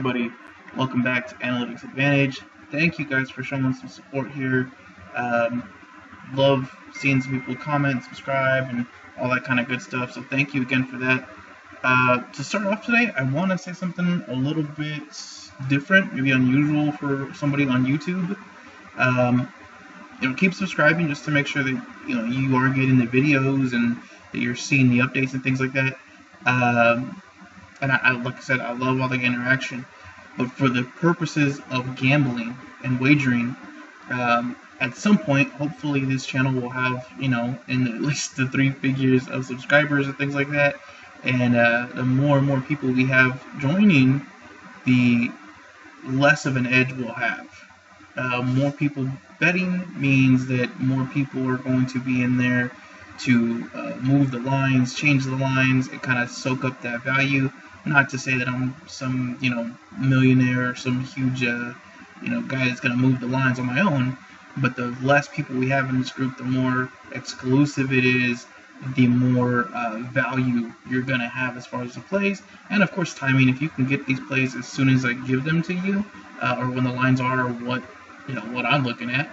Everybody, welcome back to Analytics Advantage. Thank you guys for showing some support here. Um, Love seeing some people comment, subscribe, and all that kind of good stuff. So thank you again for that. To start off today, I want to say something a little bit different, maybe unusual for somebody on YouTube. Um, Keep subscribing just to make sure that you are getting the videos and that you're seeing the updates and things like that. And like I said, I love all the interaction. But for the purposes of gambling and wagering, at some point, hopefully, this channel will have, in at least the 3 figures of subscribers and things like that. And the more and more people we have joining, the less of an edge we'll have. More people betting means that more people are going to be in there to move the lines, change the lines, and kind of soak up that value. Not to say that I'm some, millionaire or some huge, guy that's going to move the lines on my own, but the less people we have in this group, the more exclusive it is, the more value you're going to have as far as the plays. And of course, timing. If you can get these plays as soon as I give them to you, or when the lines are what I'm looking at,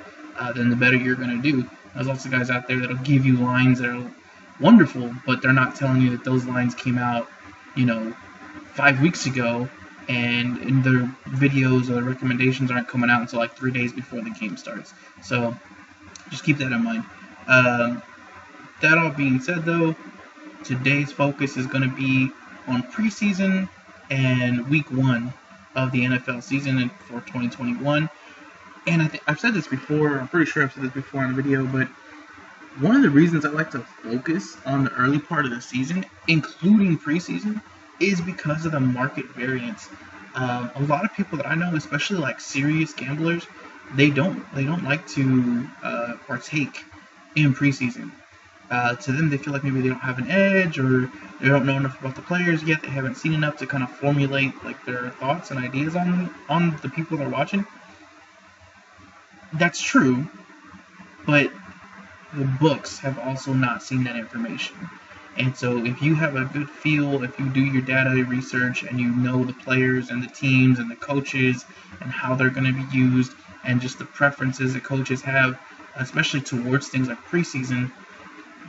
then the better you're going to do. There's lots of guys out there that'll give you lines that are wonderful, but they're not telling you that those lines came out, 5 weeks ago, and their videos or their recommendations aren't coming out until like 3 days before the game starts. So just keep that in mind. That all being said, though, today's focus is going to be on preseason and week 1 of the NFL season for 2021. And I've said this before, I'm pretty sure I've said this before on the video, but one of the reasons I like to focus on the early part of the season, including preseason, is because of the market variance. A lot of people that I know, especially like serious gamblers, they don't like to partake in preseason. To them, they feel like maybe they don't have an edge, or they don't know enough about the players yet. They haven't seen enough to kind of formulate like their thoughts and ideas on the people they're watching. That's true, but the books have also not seen that information. And so if you have a good feel, if you do your data research and you know the players and the teams and the coaches and how they're going to be used and just the preferences that coaches have, especially towards things like preseason,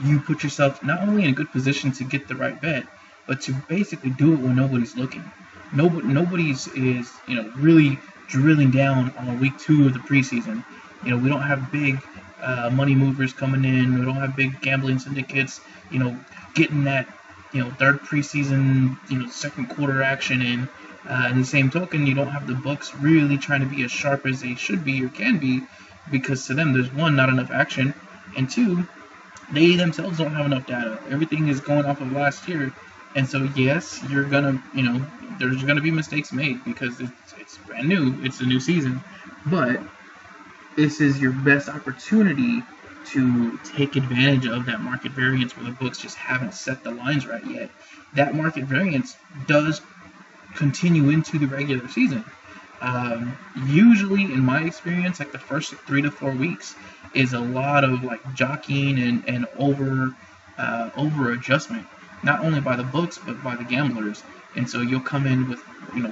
you put yourself not only in a good position to get the right bet, but to basically do it when nobody's looking. Nobody's is really drilling down on week 2 of the preseason. We don't have big money movers coming in. We don't have big gambling syndicates, getting that, third preseason, second quarter action in. In the same token, you don't have the books really trying to be as sharp as they should be or can be, because to them, there's one, not enough action, and two, they themselves don't have enough data. Everything is going off of last year. And so, yes, you're gonna, there's gonna be mistakes made because it's brand new. It's a new season, but this is your best opportunity to take advantage of that market variance where the books just haven't set the lines right yet. That market variance does continue into the regular season. Usually, in my experience, like the first 3 to 4 weeks is a lot of like jockeying and over adjustment, not only by the books but by the gamblers. And so you'll come in with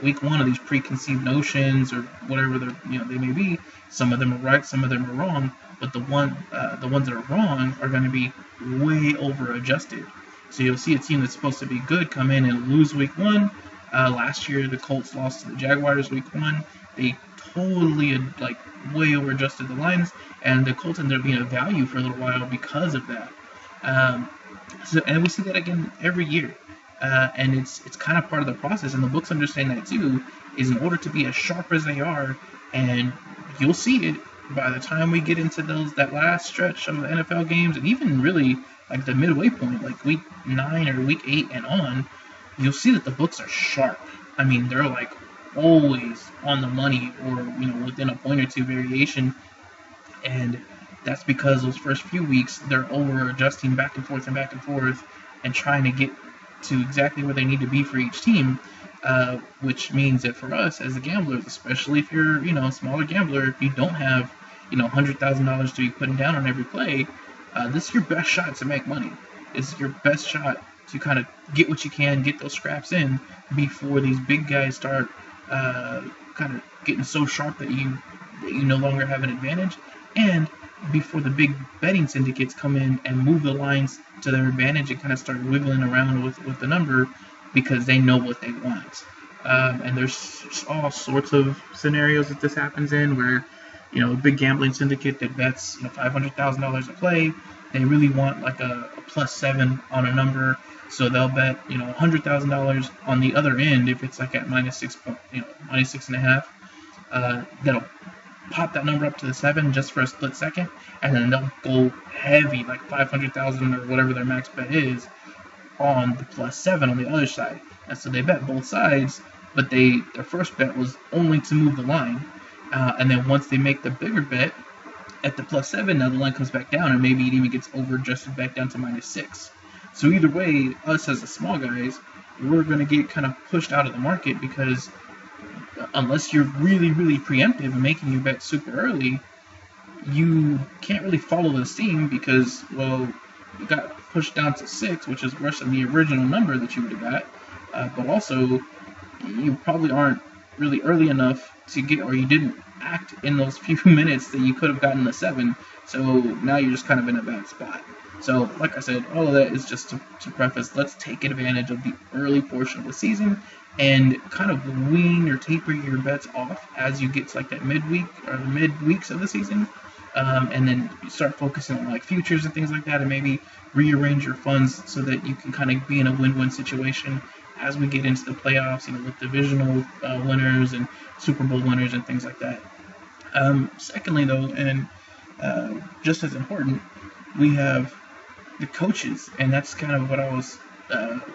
week 1 of these preconceived notions or whatever they may be. Some of them are right, some of them are wrong, but the ones that are wrong are going to be way over adjusted. So you'll see a team that's supposed to be good come in and lose week 1. Last year, the Colts lost to the Jaguars week 1. They totally like way over adjusted the lines, and the Colts ended up being a value for a little while because of that. And we see that again every year. And it's kind of part of the process, and the books understand that too, is in order to be as sharp as they are, and you'll see it by the time we get into that last stretch of the NFL games, and even really like the midway point, like week 9 or week 8 and on, you'll see that the books are sharp. I mean, they're like always on the money or, within a point or two variation. And that's because those first few weeks, they're over adjusting back and forth and trying to get to exactly where they need to be for each team. Which means that for us as a gamblers, especially if you're, a smaller gambler, if you don't have, $100,000 to be putting down on every play, this is your best shot to make money. This is your best shot to kind of get what you can, get those scraps in before these big guys start kind of getting so sharp that you no longer have an advantage, and before the big betting syndicates come in and move the lines to their advantage and kind of start wiggling around with the number because they know what they want. And there's all sorts of scenarios that this happens in where, a big gambling syndicate that bets $500,000 a play, they really want like a +7 on a number, so they'll bet $100,000 on the other end if it's like at -6, -6.5. That'll pop that number up to the 7 just for a split second, and then they'll go heavy, like 500,000 or whatever their max bet is, on the +7 on the other side. And so they bet both sides, but their first bet was only to move the line, and then once they make the bigger bet at the +7, now the line comes back down, and maybe it even gets over adjusted back down to -6. So either way, us as the small guys, we're going to get kind of pushed out of the market because unless you're really, really preemptive and making your bet super early, you can't really follow the steam because, well, you got pushed down to 6, which is worse than the original number that you would have got. But also, you probably aren't really early enough to get, or you didn't act in those few minutes that you could have gotten the 7. So now you're just kind of in a bad spot. So, like I said, all of that is just to preface, let's take advantage of the early portion of the season and kind of wean or taper your bets off as you get to like that midweek or the mid-weeks of the season. And then you start focusing on like futures and things like that, and maybe rearrange your funds so that you can kind of be in a win-win situation as we get into the playoffs, with divisional winners and Super Bowl winners and things like that. Secondly, though, and just as important, we have the coaches, and that's kind of what I was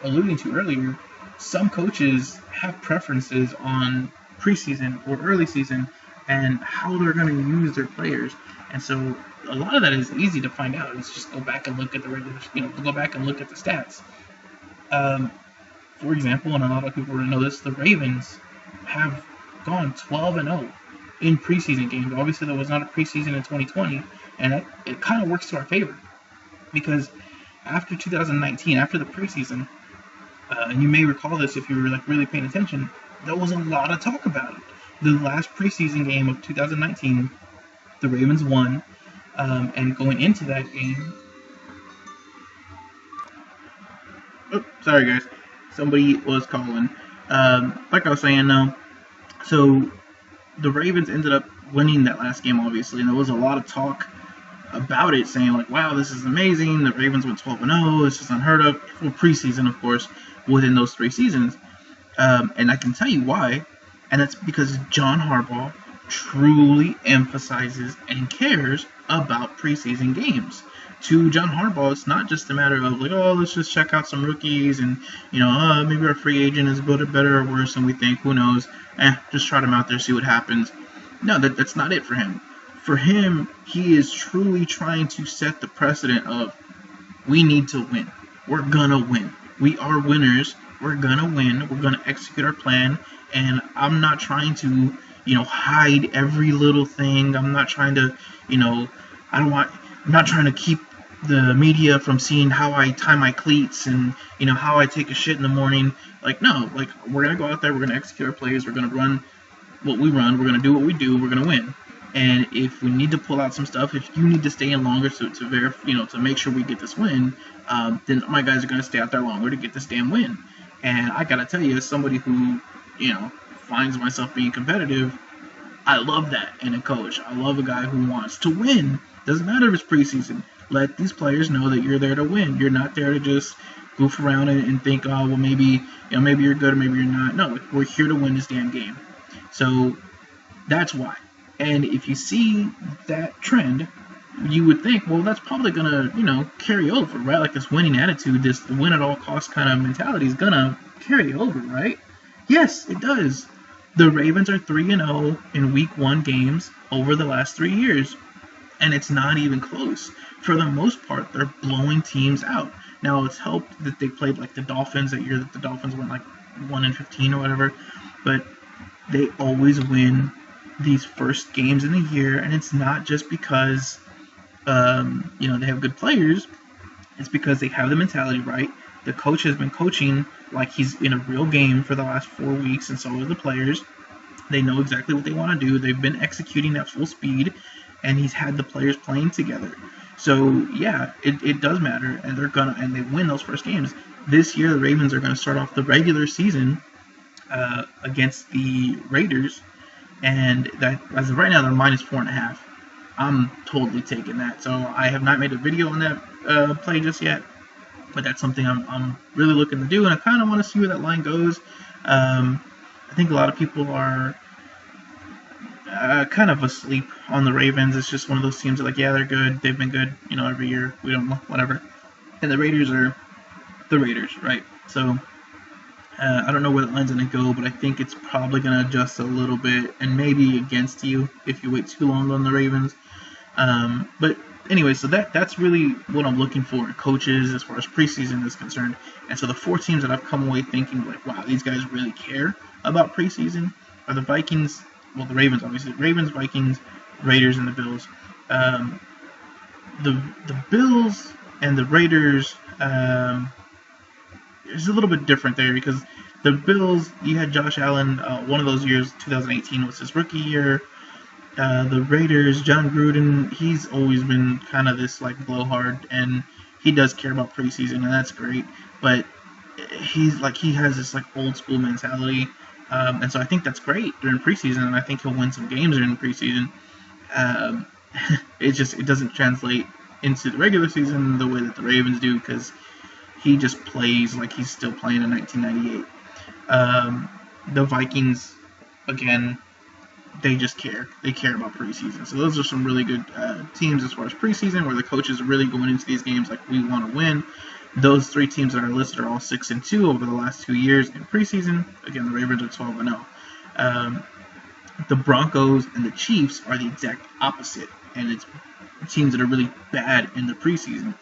alluding to earlier. Some coaches have preferences on preseason or early season and how they're going to use their players, and so a lot of that is easy to find out. It's just go back and look at the regular, go back and look at the stats. For example, and a lot of people already know this, the Ravens have gone 12-0 in preseason games. Obviously, there was not a preseason in 2020, and it kind of works to our favor. Because after 2019, after the preseason, and you may recall this if you were like really paying attention, there was a lot of talk about it. The last preseason game of 2019, the Ravens won, and going into that game, sorry guys, somebody was calling. Like I was saying, though, so the Ravens ended up winning that last game, obviously, and there was a lot of talk about it, saying like, wow, this is amazing, the Ravens went 12-0, this is unheard of, for preseason, of course, within those 3 seasons, and I can tell you why, and that's because John Harbaugh truly emphasizes and cares about preseason games. To John Harbaugh, it's not just a matter of like, oh, let's just check out some rookies, and maybe our free agent is better or worse than we think, who knows, just trot him out there, see what happens. No, that's not it for him. For him, he is truly trying to set the precedent of, we need to win. We're gonna win. We are winners. We're gonna win. We're gonna execute our plan. And I'm not trying to, hide every little thing. I'm not trying to, I'm not trying to keep the media from seeing how I tie my cleats and, how I take a shit in the morning. Like, no, like, we're gonna go out there. We're gonna execute our plays. We're gonna run what we run. We're gonna do what we do. We're gonna win. And if we need to pull out some stuff, if you need to stay in longer to verify, to make sure we get this win, then my guys are going to stay out there longer to get this damn win. And I got to tell you, as somebody who, finds myself being competitive, I love that in a coach. I love a guy who wants to win. Doesn't matter if it's preseason. Let these players know that you're there to win. You're not there to just goof around and think, oh, well, maybe you're good or maybe you're not. No, we're here to win this damn game. So that's why. And if you see that trend, you would think, well, that's probably going to, carry over, right? Like this winning attitude, this win at all costs kind of mentality is going to carry over, right? Yes, it does. The Ravens are 3-0 in week 1 games over the last 3 years. And it's not even close. For the most part, they're blowing teams out. Now, it's helped that they played like the Dolphins that year, that the Dolphins went like 1-15 or whatever. But they always win these first games in the year, and it's not just because they have good players. It's because they have the mentality right. The coach has been coaching like he's in a real game for the last 4 weeks, and so are the players. They know exactly what they want to do. They've been executing at full speed, and he's had the players playing together. So yeah, it does matter, and they win those first games. This year, the Ravens are gonna start off the regular season against the Raiders, and that as of right now they're -4.5. I'm totally taking that. So I have not made a video on that play just yet, but that's something I'm really looking to do, and I kind of want to see where that line goes. I think a lot of people are kind of asleep on the Ravens. It's just one of those teams that, like, yeah, they're good. They've been good, every year. We don't know, whatever. And the Raiders are the Raiders, right? So I don't know where the line's going to go, but I think it's probably going to adjust a little bit, and maybe against you if you wait too long on the Ravens. But anyway, so that's really what I'm looking for in coaches as far as preseason is concerned. And so the 4 teams that I've come away thinking, like, wow, these guys really care about preseason are the Vikings, well, the Ravens, obviously. Ravens, Vikings, Raiders, and the Bills. The Bills and the Raiders is a little bit different there, because the Bills, you had Josh Allen, one of those years, 2018 was his rookie year. The Raiders, John Gruden, he's always been kind of this, like, blowhard, and he does care about preseason, and that's great. But he has this, like, old school mentality, and so I think that's great during preseason, and I think he'll win some games during preseason. It doesn't translate into the regular season the way that the Ravens do, because he just plays like he's still playing in 1998. The Vikings, again, they just care. They care about preseason. So those are some really good teams as far as preseason, where the coaches are really going into these games like, we want to win. Those 3 teams that are listed are all 6-2 over the last 2 years in preseason. Again, the Ravens are 12-0. The Broncos and the Chiefs are the exact opposite, and it's teams that are really bad in the preseason.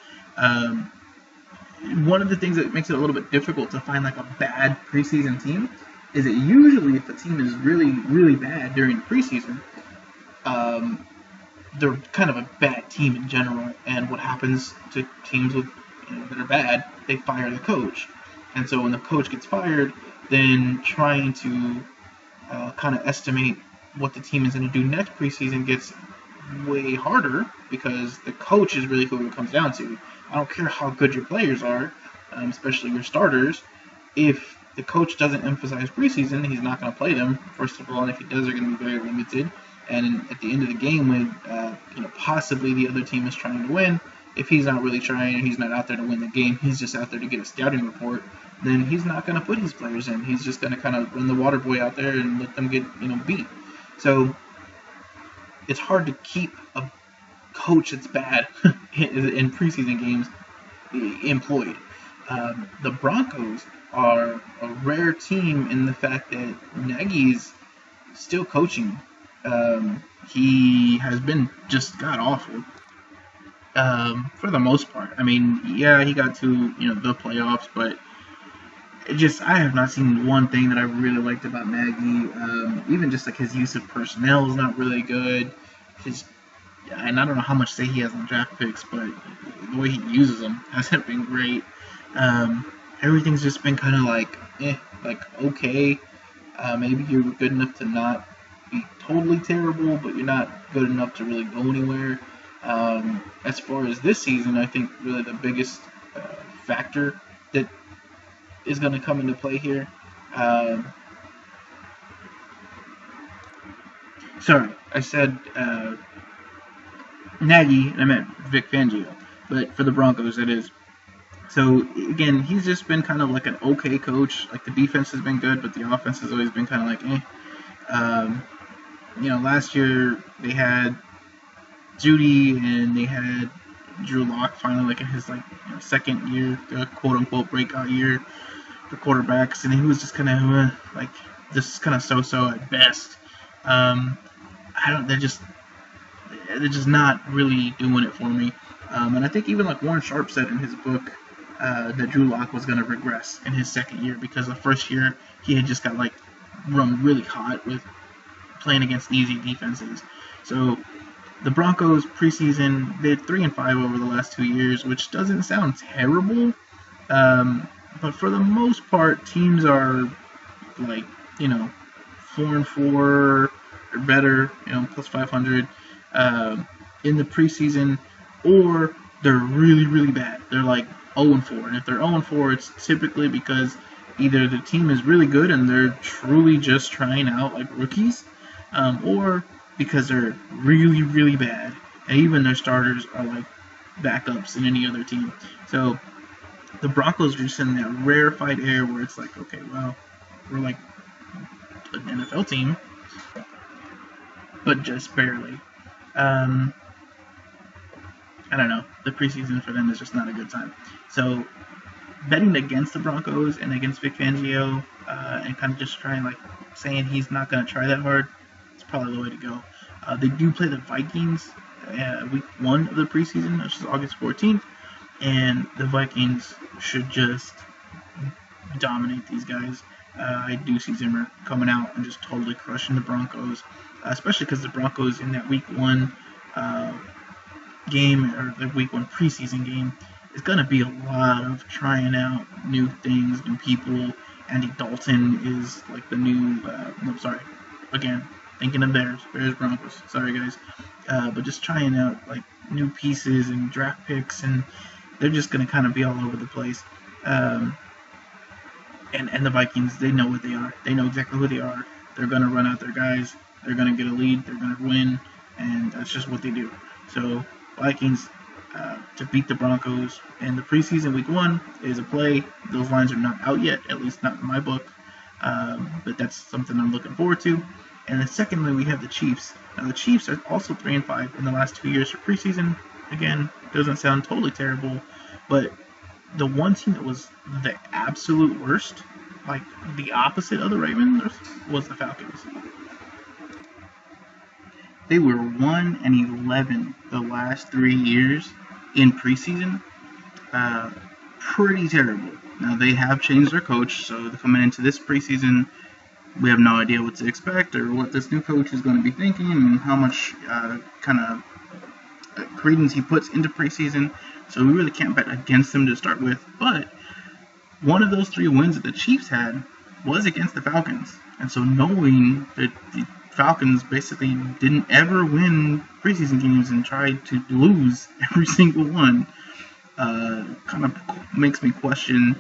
One of the things that makes it a little bit difficult to find, like, a bad preseason team is that usually if a team is really, really bad during the preseason, they're kind of a bad team in general. And what happens to teams that are bad, they fire the coach. And so when the coach gets fired, then trying to kind of estimate what the team is going to do next preseason gets way harder, because the coach is really who it comes down to. I don't care how good your players are, especially your starters. If the coach doesn't emphasize preseason, he's not going to play them, first of all, and if he does, they're going to be very limited. And at the end of the game, when possibly the other team is trying to win, if he's not really trying and he's not out there to win the game, he's just out there to get a scouting report, then he's not going to put his players in. He's just going to kind of run the water boy out there and let them get beat. So it's hard to keep a coach that's bad in preseason games employed. The Broncos are a rare team in the fact that Nagy's still coaching. He has been just god-awful for the most part. I mean, yeah, he got to the playoffs, but I have not seen one thing that I really liked about Nagy. Even just like his use of personnel is not really good. And I don't know how much say he has on draft picks, but the way he uses them hasn't been great. Everything's just been kind of like okay. Maybe you're good enough to not be totally terrible, but you're not good enough to really go anywhere. As far as this season, I think really the biggest factor that is going to come into play here. Sorry, I said Nagy, and I meant Vic Fangio, but for the Broncos it is. So again, he's just been kind of like an okay coach. Like, the defense has been good, but the offense has always been kind of like last year they had Judy and they had Drew Lock finally, like, in his second year, quote unquote breakout year for quarterbacks, and he was just kind of just kind of so at best. They're just not really doing it for me. And I think even like Warren Sharp said in his book that Drew Lock was going to regress in his second year, because the first year he had just got run really hot with playing against easy defenses. So the Broncos preseason, they're 3-5 over the last 2 years, which doesn't sound terrible. But for the most part, teams are 4-4 or better, plus 500 in the preseason, or they're really, really bad. They're like 0-4. And if they're 0-4, it's typically because either the team is really good and they're truly just trying out like rookies, or because they're really, really bad. And even their starters are like backups in any other team. So the Broncos are just in that rarefied air where it's like, okay, well, we're like an NFL team, but just barely. I don't know. The preseason for them is just not a good time. So betting against the Broncos and against Vic Fangio, and kind of just trying like saying he's not going to try that hard, it's probably the way to go. They do play the Vikings week 1 of the preseason, which is August 14th, and the Vikings should just dominate these guys. I do see Zimmer coming out and just totally crushing the Broncos, especially because the Broncos in that week 1 game, or the week 1 preseason game, is going to be a lot of trying out new things, new people. Andy Dalton is like the new, again, thinking of Bears Broncos, sorry guys, but just trying out like new pieces and draft picks, and they're just going to kind of be all over the place. And the Vikings, they know what they are. They know exactly who they are. They're going to run out their guys. They're going to get a lead. They're going to win, and that's just what they do. So Vikings to beat the Broncos in the preseason week 1 is a play. Those lines are not out yet, at least not in my book, but that's something I'm looking forward to. And then secondly, we have the Chiefs. Now the Chiefs are also 3-5 in the last 2 years for preseason. Again, doesn't sound totally terrible, but the one team that was the absolute worst, like the opposite of the Ravens, was the Falcons. They were 1-11 the last 3 years in preseason. Pretty terrible. Now they have changed their coach, so coming into this preseason, we have no idea what to expect or what this new coach is going to be thinking and how much kind of credence he puts into preseason. So we really can't bet against them to start with. But one of those 3 wins that the Chiefs had was against the Falcons. And so knowing that the Falcons basically didn't ever win preseason games and tried to lose every single one, kind of makes me question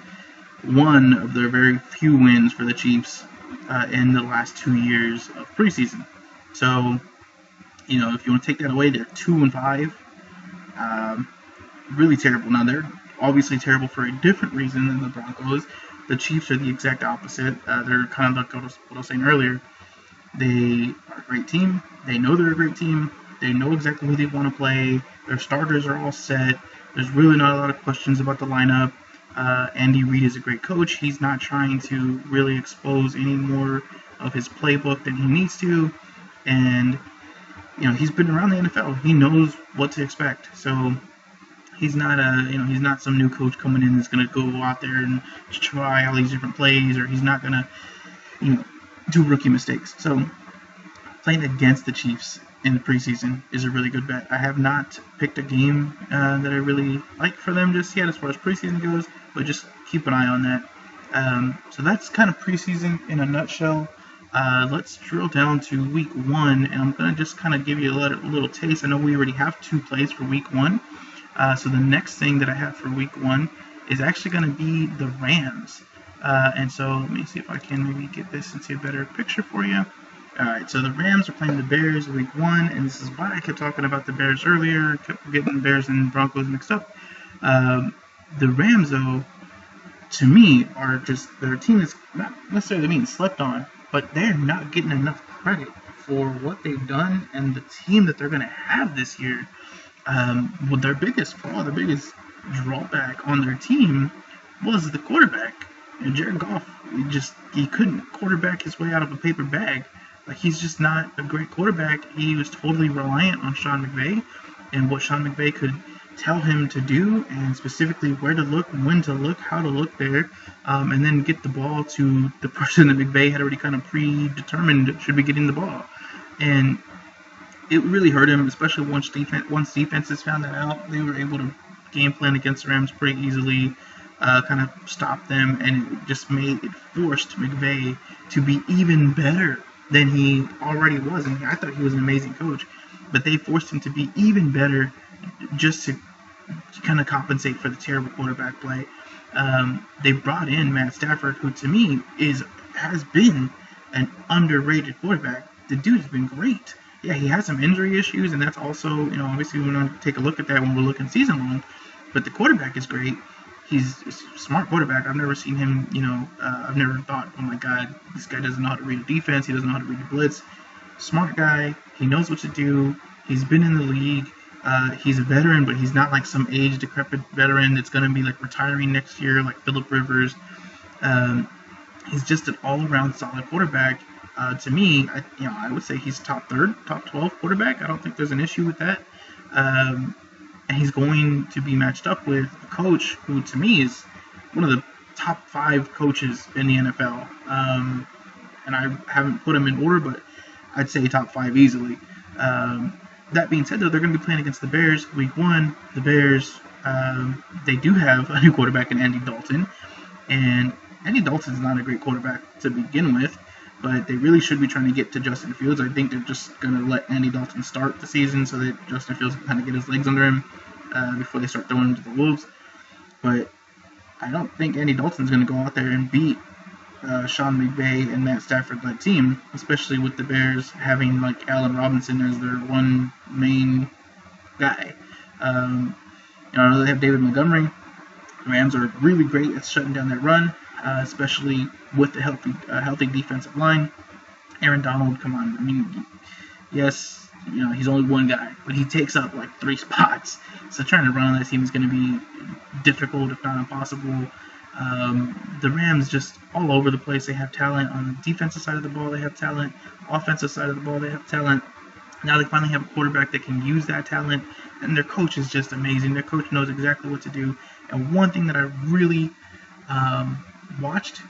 one of their very few wins for the Chiefs in the last 2 years of preseason. So, if you want to take that away, they're 2-5. Really terrible. Now, they're obviously terrible for a different reason than the Broncos. The Chiefs are the exact opposite. They're kind of like what I was saying earlier. They are a great team. They know they're a great team. They know exactly who they want to play. Their starters are all set. There's really not a lot of questions about the lineup. Andy Reid is a great coach. He's not trying to really expose any more of his playbook than he needs to. And, he's been around the NFL. He knows what to expect. So he's not he's not some new coach coming in that's going to go out there and try all these different plays, or he's not going to, do rookie mistakes. So playing against the Chiefs in the preseason is a really good bet. I have not picked a game that I really like for them just yet as far as preseason goes, but just keep an eye on that. So that's kind of preseason in a nutshell. Let's drill down to week 1, and I'm going to just kind of give you a little taste. I know we already have 2 plays for week 1. So the next thing that I have for week 1 is actually going to be the Rams. And so let me see if I can maybe get this into a better picture for you. Alright, so the Rams are playing the Bears week 1, and this is why I kept talking about the Bears earlier, kept getting Bears and Broncos mixed up. The Rams, though, to me, are just, their team is not necessarily being slept on, but they're not getting enough credit for what they've done and the team that they're going to have this year. Well, their biggest flaw, their biggest drawback on their team was the quarterback. Jared Goff, he couldn't quarterback his way out of a paper bag. Like, he's just not a great quarterback. He was totally reliant on Sean McVay and what Sean McVay could tell him to do, and specifically where to look, when to look, how to look there, and then get the ball to the person that McVay had already kind of predetermined should be getting the ball. And it really hurt him, especially once defenses found that out. They were able to game plan against the Rams pretty easily, kind of stop them, and it just forced McVay to be even better than he already was. And I thought he was an amazing coach, but they forced him to be even better just to kind of compensate for the terrible quarterback play. They brought in Matt Stafford, who to me has been an underrated quarterback. The dude has been great. Yeah, he has some injury issues, and that's also, obviously we're going to take a look at that when we're looking season long. But the quarterback is great. He's a smart quarterback. I've never seen him, I've never thought, oh my God, this guy doesn't know how to read a defense. He doesn't know how to read a blitz. Smart guy. He knows what to do. He's been in the league. He's a veteran, but he's not like some age decrepit veteran that's going to be like retiring next year, like Phillip Rivers. He's just an all-around solid quarterback. To me, I would say he's top 12 quarterback. I don't think there's an issue with that. And he's going to be matched up with a coach who, to me, is one of the top 5 coaches in the NFL. And I haven't put him in order, but I'd say top 5 easily. That being said, though, they're going to be playing against the Bears week 1. The Bears, they do have a new quarterback in Andy Dalton. And Andy Dalton's not a great quarterback to begin with, but they really should be trying to get to Justin Fields. I think they're just going to let Andy Dalton start the season so that Justin Fields can kind of get his legs under him before they start throwing him to the Wolves. But I don't think Andy Dalton's going to go out there and beat Sean McVay and Matt Stafford-led team, especially with the Bears having like Allen Robinson as their one main guy. They have David Montgomery. The Rams are really great at shutting down that run, especially with the healthy defensive line. Aaron Donald, come on. I mean, yes, he's only one guy, but he takes up like 3 spots. So trying to run on that team is going to be difficult, if not impossible. The Rams just all over the place. They have talent on the defensive side of the ball. They have talent. Offensive side of the ball, they have talent. Now they finally have a quarterback that can use that talent, and their coach is just amazing. Their coach knows exactly what to do. And one thing that I really watched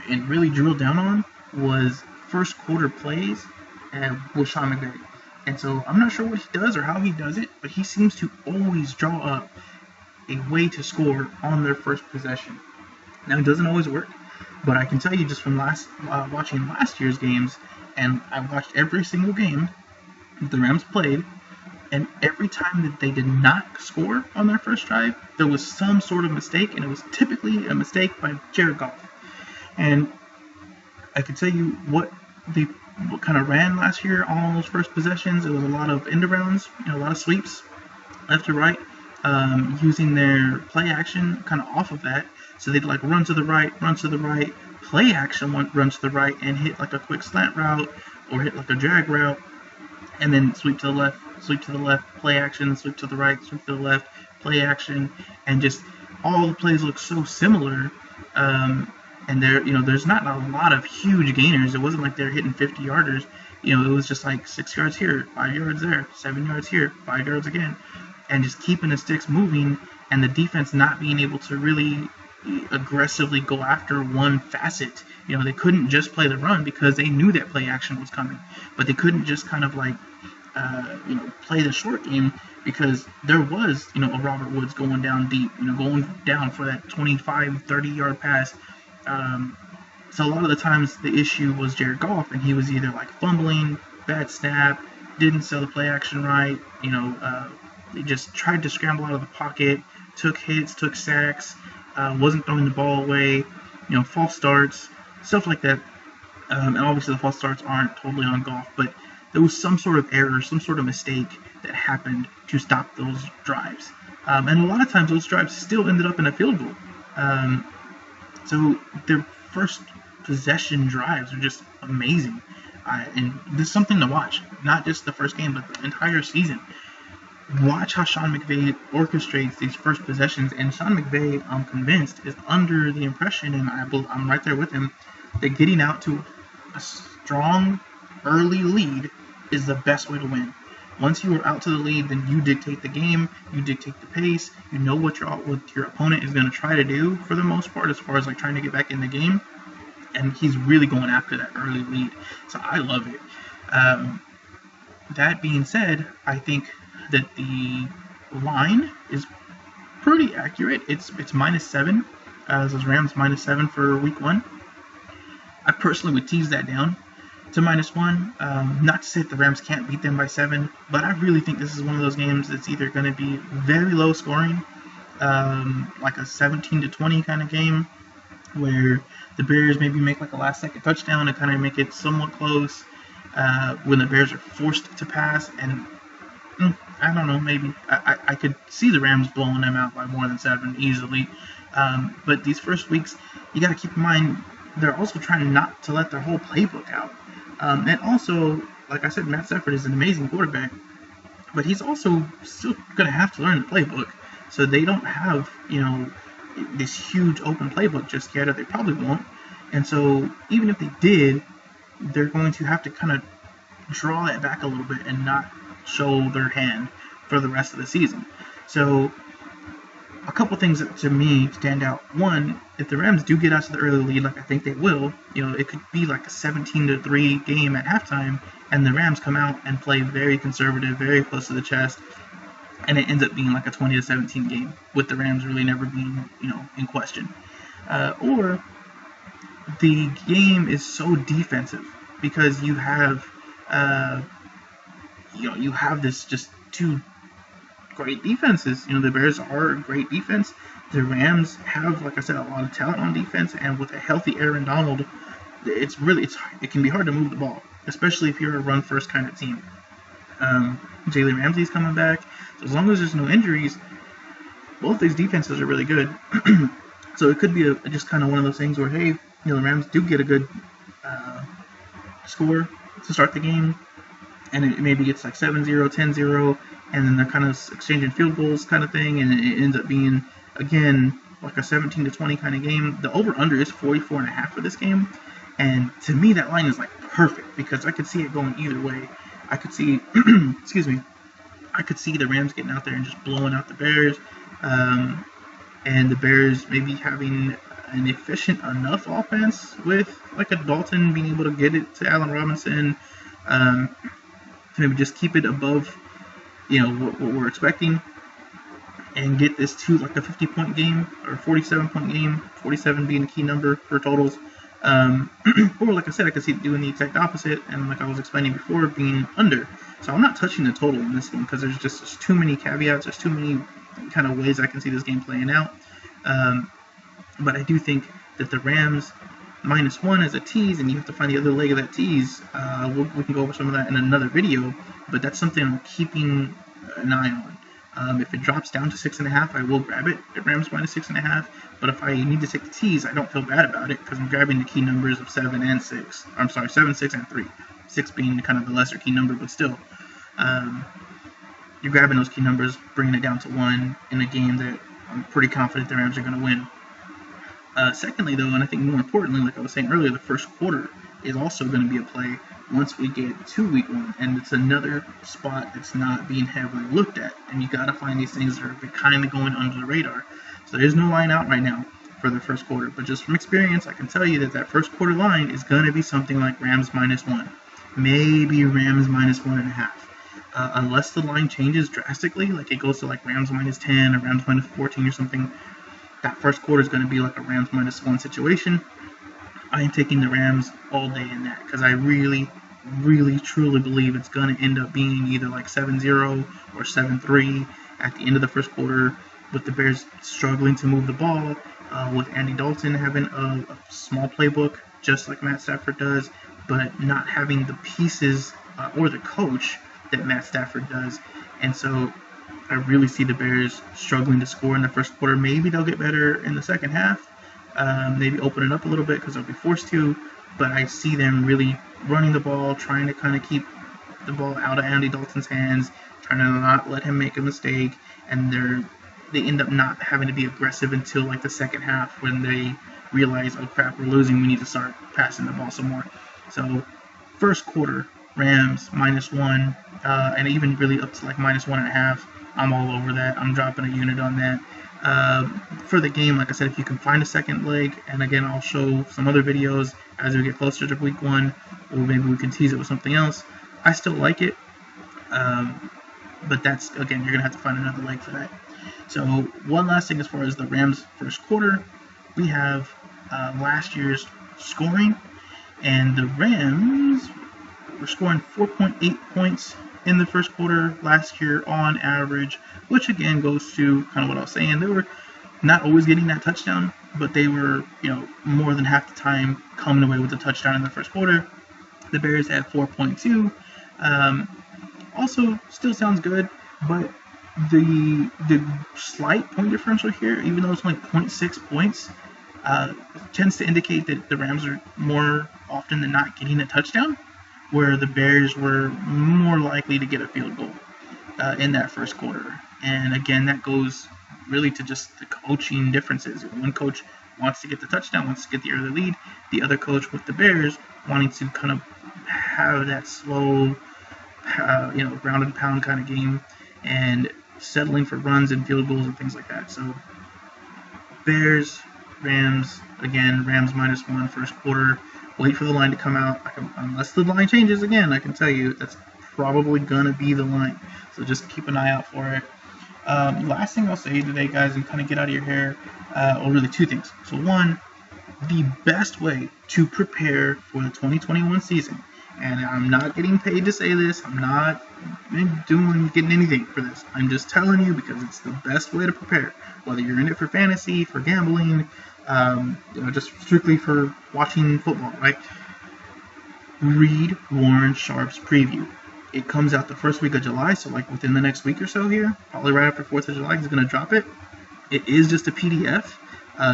and really drilled down on was first quarter plays with Sean McVay. And so I'm not sure what he does or how he does it, but he seems to always draw up a way to score on their first possession. Now, it doesn't always work, but I can tell you just from watching last year's games, and I watched every single game that the Rams played, and every time that they did not score on their first drive, there was some sort of mistake, and it was typically a mistake by Jared Goff. And I can tell you what kind of ran last year on those first possessions. It was a lot of end arounds, a lot of sweeps left to right, using their play action kind of off of that. So they'd like run to the right, play action run to the right, and hit like a quick slant route or hit like a drag route, and then sweep to the left, play action, sweep to the right, sweep to the left, play action, and just all the plays look so similar. And there's not a lot of huge gainers. It wasn't like they're hitting 50-yarders. It was just like 6 yards here, 5 yards there, 7 yards here, 5 yards again, and just keeping the sticks moving, and the defense not being able to really aggressively go after one facet. They couldn't just play the run because they knew that play action was coming, but they couldn't just kind of like play the short game because there was a Robert Woods going down deep, going down for that 25-30 yard pass. So a lot of the times the issue was Jared Goff, and he was either like fumbling, bad snap, didn't sell the play action right, they just tried to scramble out of the pocket, took hits, took sacks, wasn't throwing the ball away, false starts, stuff like that. And obviously the false starts aren't totally on Goff, but there was some sort of error, some sort of mistake that happened to stop those drives. And a lot of times those drives still ended up in a field goal. So their first possession drives are just amazing. And this is something to watch, not just the first game, but the entire season. Watch how Sean McVay orchestrates these first possessions. And Sean McVay, I'm convinced, is under the impression, and I'm right there with him, that getting out to a strong early lead is the best way to win. Once you are out to the lead, then you dictate the game, you dictate the pace, you know what your opponent is going to try to do for the most part as far as like trying to get back in the game, and he's really going after that early lead. So I love it. That being said, I think that the line is pretty accurate. It's -7. So Rams -7 for week 1. I personally would tease that down to -1. Not to say that the Rams can't beat them by 7, but I really think this is one of those games that's either going to be very low scoring, like a 17-20 kind of game, where the Bears maybe make like a last-second touchdown and kind of make it somewhat close, when the Bears are forced to pass. And I don't know, maybe I could see the Rams blowing them out by more than 7 easily. But these first weeks, you got to keep in mind, they're also trying not to let their whole playbook out. And also, like I said, Matt Stafford is an amazing quarterback, but he's also still going to have to learn the playbook. So they don't have, this huge open playbook just yet, or they probably won't. And so even if they did, they're going to have to kind of draw it back a little bit and not show their hand for the rest of the season. So a couple things that to me stand out. One, if the Rams do get out to the early lead, like I think they will, it could be like a 17-3 game at halftime, and the Rams come out and play very conservative, very close to the chest, and it ends up being like a 20-17 game, with the Rams really never being, in question. Or the game is so defensive because you have, you have this just two great defenses. The Bears are a great defense. The Rams have, like I said, a lot of talent on defense, and with a healthy Aaron Donald, it can be hard to move the ball, especially if you're a run-first kind of team. Jalen Ramsey's coming back, so as long as there's no injuries, both these defenses are really good. So it could be just kind of one of those things where, hey, the Rams do get a good score to start the game, and it maybe gets like 7-0, 10-0, and then they're kind of exchanging field goals kind of thing, and it ends up being, again, like a 17-20 kind of game. The over-under is 44.5 for this game, and to me that line is like perfect because I could see it going either way. I could see, I could see the Rams getting out there and just blowing out the Bears, and the Bears maybe having an efficient enough offense with like a Dalton being able to get it to Allen Robinson, to maybe just keep it above what we're expecting, and get this to like a 50-point game or 47-point game, 47 being the key number for totals. Or like I said, I could see it doing the exact opposite, and like I was explaining before, being under. So I'm not touching the total in this game because there's too many caveats, there's too many kind of ways I can see this game playing out. But I do think that the Rams -1 is a tease, and you have to find the other leg of that tease. We can go over some of that in another video, but that's something I'm keeping an eye on. If it drops down to 6.5, I will grab it at Rams -6.5. But if I need to take the tease, I don't feel bad about it because I'm grabbing the key numbers of 7 and 6. I'm sorry, 7, 6, and 3. 6 being kind of the lesser key number, but still. You're grabbing those key numbers, bringing it down to 1 in a game that I'm pretty confident the Rams are going to win. Secondly, though, and I think more importantly, like I was saying earlier, the first quarter is also going to be a play once we get to week 1, and it's another spot that's not being heavily looked at, and you got to find these things that are kind of going under the radar. So there's no line out right now for the first quarter, but just from experience, I can tell you that first quarter line is going to be something like Rams -1, maybe Rams -1.5. Unless the line changes drastically, like it goes to like Rams -10 or Rams -14 or something, that first quarter is going to be like a Rams -1 situation. I am taking the Rams all day in that because I really, really, truly believe it's going to end up being either like 7-0 or 7-3 at the end of the first quarter, with the Bears struggling to move the ball, with Andy Dalton having a small playbook just like Matt Stafford does, but not having the pieces or the coach that Matt Stafford does. And so I really see the Bears struggling to score in the first quarter. Maybe they'll get better in the second half, maybe open it up a little bit because they'll be forced to, but I see them really running the ball, trying to kind of keep the ball out of Andy Dalton's hands, trying to not let him make a mistake, and they end up not having to be aggressive until like the second half when they realize, oh crap, we're losing, we need to start passing the ball some more. So first quarter, Rams -1, and even really up to like -1.5. I'm all over that. I'm dropping a unit on that. For the game, like I said, if you can find a second leg, and again, I'll show some other videos as we get closer to week 1, or maybe we can tease it with something else. I still like it, but that's, again, you're going to have to find another leg for that. So one last thing as far as the Rams first quarter, we have last year's scoring, and the Rams were scoring 4.8 points in the first quarter last year on average, which again goes to kind of what I was saying. They were not always getting that touchdown, but they were, more than half the time coming away with a touchdown in the first quarter. The Bears had 4.2. Also, still sounds good, but the slight point differential here, even though it's only 0.6 points, tends to indicate that the Rams are more often than not getting a touchdown, where the Bears were more likely to get a field goal in that first quarter. And again, that goes really to just the coaching differences. One coach wants to get the touchdown, wants to get the early lead. The other coach with the Bears wanting to kind of have that slow, ground and pound kind of game and settling for runs and field goals and things like that. So Bears, Rams, again, Rams -1 first quarter. Wait for the line to come out. Unless the line changes again, I can tell you that's probably going to be the line. So just keep an eye out for it. Last thing I'll say today, guys, and kind of get out of your hair, or really two things. So one, the best way to prepare for the 2021 season, and I'm not getting paid to say this, I'm not getting anything for this, I'm just telling you because it's the best way to prepare, whether you're in it for fantasy, for gambling, just strictly for watching football, right? Read Warren Sharp's preview. It comes out the first week of July, so like within the next week or so here, probably right after 4th of July, he's going to drop it. It is just a PDF,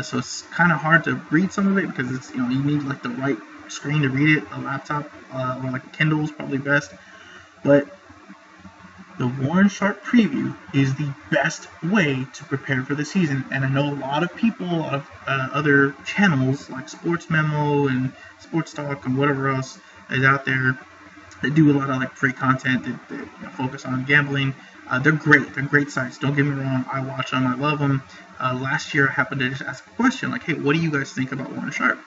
so it's kind of hard to read some of it because it's, you need like the right screen to read it. A laptop or like a Kindle is probably best. But the Warren Sharp preview is the best way to prepare for the season. And I know a lot of people, a lot of other channels like Sports Memo and Sports Talk and whatever else is out there that do a lot of like free content that focus on gambling. They're great. They're great sites. Don't get me wrong. I watch them. I love them. Last year, I happened to just ask a question like, hey, what do you guys think about Warren Sharp?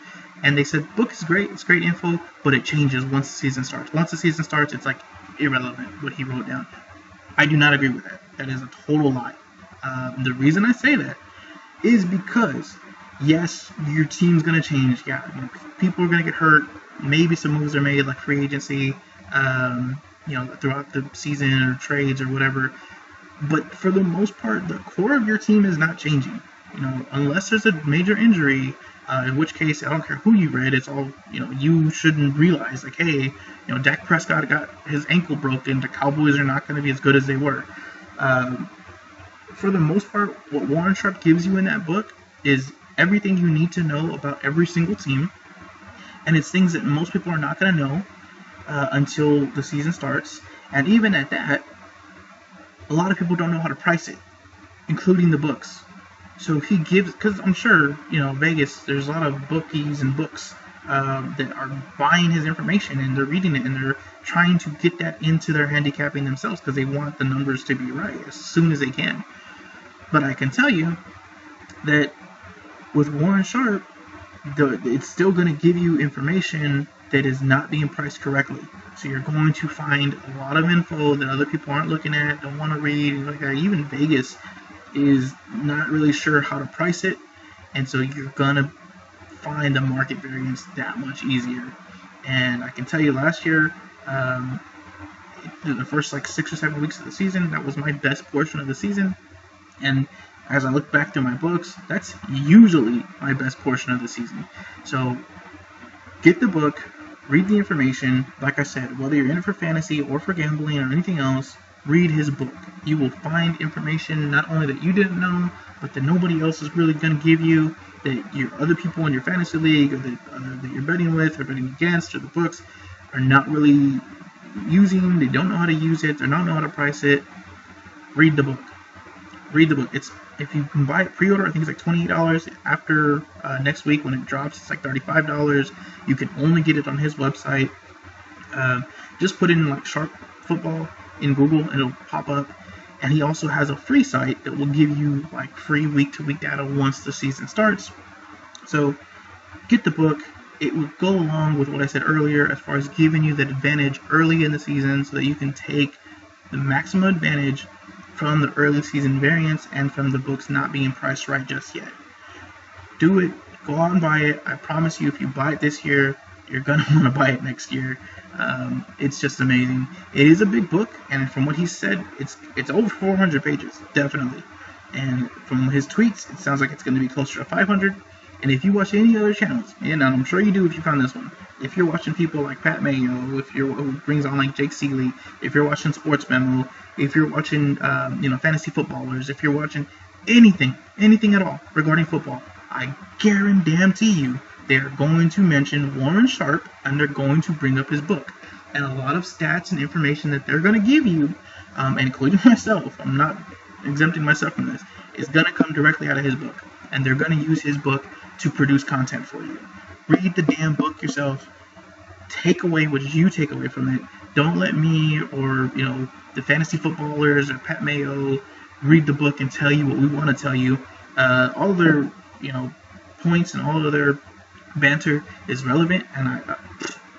And they said, book is great. It's great info, but it changes once the season starts. Once the season starts, it's like irrelevant what he wrote down. I do not agree with that. That is a total lie. The reason I say that is because, yes, your team's going to change. Yeah, people are going to get hurt. Maybe some moves are made like free agency, throughout the season or trades or whatever. But for the most part, the core of your team is not changing. Unless there's a major injury, in which case, I don't care who you read, it's all, you shouldn't realize, like, hey, Dak Prescott got his ankle broken, the Cowboys are not going to be as good as they were. For the most part, what Warren Sharp gives you in that book is everything you need to know about every single team, and it's things that most people are not going to know until the season starts, and even at that, a lot of people don't know how to price it, including the books. So he gives, because I'm sure, Vegas, there's a lot of bookies and books that are buying his information and they're reading it and they're trying to get that into their handicapping themselves because they want the numbers to be right as soon as they can. But I can tell you that with Warren Sharp, it's still going to give you information that is not being priced correctly. So you're going to find a lot of info that other people aren't looking at, don't want to read, like that. Even Vegas is not really sure how to price it, and so you're gonna find the market variance that much easier. And I can tell you, last year, the first 6 or 7 weeks of the season, that was my best portion of the season. And as I look back through my books, that's usually my best portion of the season. So get the book, read the information. Like I said, whether you're in it for fantasy or for gambling or anything else, read his book. You will find information not only that you didn't know, but that nobody else is really going to give you, that your other people in your fantasy league or that you're betting with or betting against or the books are not really using. They don't know how to use it. They don't know how to price it. Read the book. Read the book. If you can buy it pre-order, I think it's like $28. After next week when it drops, it's like $35. You can only get it on his website. Just put in Sharp Football in Google and it'll pop up. And he also has a free site that will give you free week-to-week data once the season starts. So get the book. It will go along with what I said earlier as far as giving you that advantage early in the season so that you can take the maximum advantage from the early season variance and from the books not being priced right just yet. Do it. Go out and buy it. I promise you, if you buy it this year, you're gonna want to buy it next year. It's just amazing. It is a big book, and from what he said, it's over 400 pages, definitely. And from his tweets, it sounds like it's going to be closer to 500. And if you watch any other channels, and I'm sure you do if you found this one, if you're watching people like Pat Mayo, if you're who brings on like Jake Seeley, if you're watching Sports Memo, if you're watching fantasy footballers, if you're watching anything at all regarding football, I guarantee you they're going to mention Warren Sharp and they're going to bring up his book. And a lot of stats and information that they're going to give you, including myself, I'm not exempting myself from this, is going to come directly out of his book. And they're going to use his book to produce content for you. Read the damn book yourself. Take away what you take away from it. Don't let me or the fantasy footballers or Pat Mayo read the book and tell you what we want to tell you. All of their points and all of their banter is relevant, and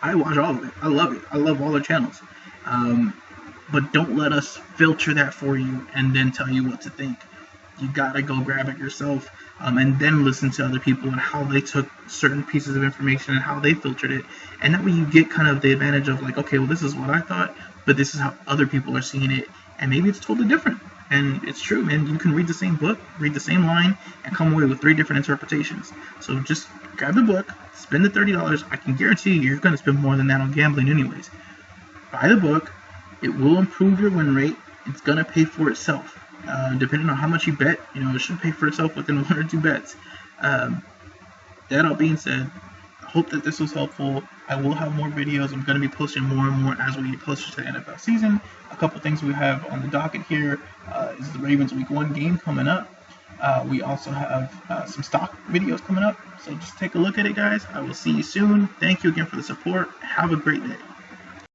I watch all of it. I love it. I love all their channels. But don't let us filter that for you and then tell you what to think. You gotta go grab it yourself, and then listen to other people and how they took certain pieces of information and how they filtered it. And that way you get kind of the advantage of like, okay, well, this is what I thought, but this is how other people are seeing it, and maybe it's totally different. And it's true, man. You can read the same book, read the same line, and come away with 3 different interpretations. So just grab the book, spend the $30. I can guarantee you're going to spend more than that on gambling anyways. Buy the book. It will improve your win rate. It's going to pay for itself. Depending on how much you bet, it should pay for itself within 1 or 2 bets. That all being said, I hope that this was helpful. I will have more videos. I'm going to be posting more and more as we get closer to the NFL season. A couple things we have on the docket here is the Ravens Week 1 game coming up. We also have some stock videos coming up. So just take a look at it, guys. I will see you soon. Thank you again for the support. Have a great day.